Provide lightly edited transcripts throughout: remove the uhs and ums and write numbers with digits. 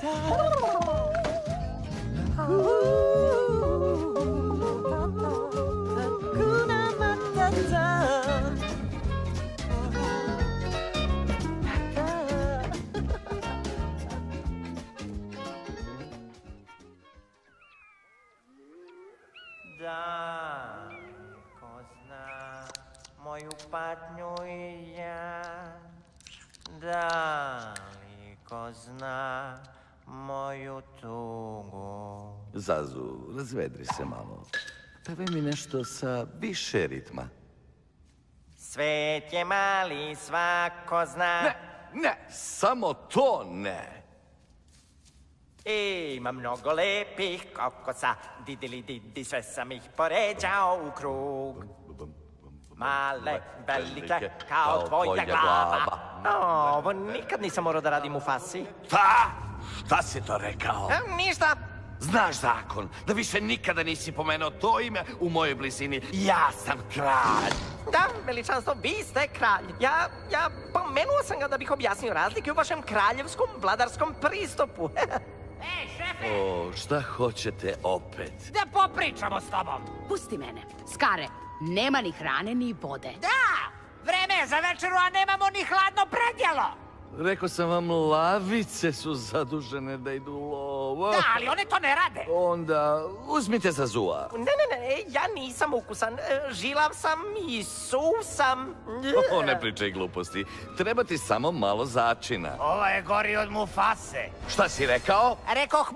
Da, ko zna moju patnju i ja. Da li ko zna moju tugu. Zazu, razvedri se malo. Pevaj mi nešto sa više ritma. Svet je mali, svako zna. Ne, samo to ne. Ima mnogo lepih kokosa, didili didi, sve sam ih poređao u krug. Male, velike, kao tvoja glava. Ovo nikad nisam morao da radim u fasi. Šta si to rekao? Ništa. Znaš zakon, da više nikada nisi pomenuo to ime u mojoj blizini. Ja sam kralj. Da, veličanstvo, vi ste kralj. Ja pomenuo sam ga da bih objasnio razlike u vašem kraljevskom vladarskom pristupu. Ej, šefe! O, šta hoćete opet? Da popričamo s tobom. Pusti mene. Skare, nema ni hrane ni vode. Da! Vreme je za večeru, a nemamo ni hladno predjelo. Rekao sam vam, lavice su zadužene da idu u lovo. Da, ali one to ne rade. Onda, uzmite Zazua. Ne, ja nisam ukusan. Žilav sam i suv sam. Ne pričaj gluposti. Treba ti samo malo začina. Ovo je gori od mufase. Šta si rekao? Rekoh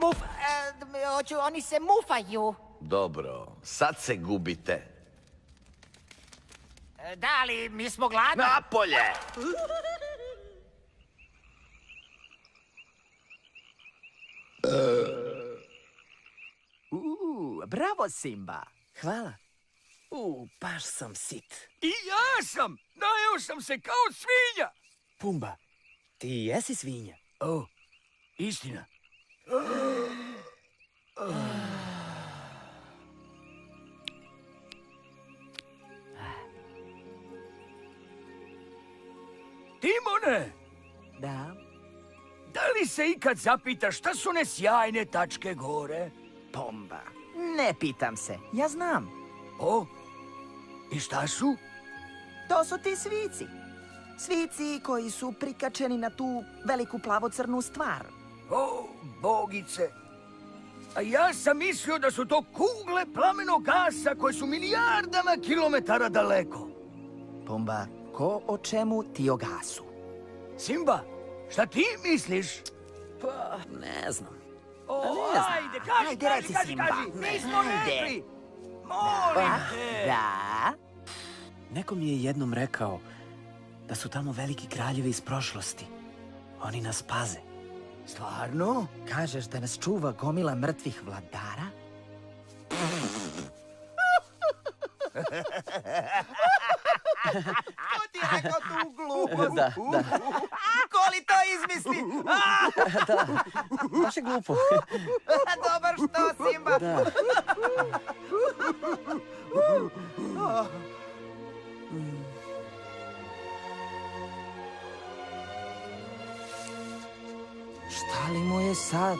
oni se mufaju. Dobro, sad se gubite. Da, ali mi smo gladni. Napolje! Bravo, Simba. Hvala. Baš sam sit. I ja sam! Najeo sam se kao svinja! Pumba, ti jesi svinja. O, istina. Timone! Da? Da li se ikad zapitaš šta su one sjajne tačke gore? Pumba, ne pitam se. Ja znam. O, i šta su? To su ti svici. Svici koji su prikačeni na tu veliku plavo-crnu stvar. O, bogice! A ja sam mislio da su to kugle plamenog gasa koje su milijardama kilometara daleko. Pumba, ko o čemu ti o gasu? Simba, šta ti misliš? Pa, ne znam. O, ne znam. ajde, kaži, Ajde, reci, Simba. Nismo Ajde. rekli. Molim te. Da? Neko mi je jednom rekao da su tamo veliki kraljevi iz prošlosti. Oni nas paze. Stvarno? Kažeš da nas čuva gomila mrtvih vladara? Ko ti je rekao tu glupost? Da. Ko li to izmisli? Baš je glupo. Dobar što, Simba? Da. Šta li mu je sad?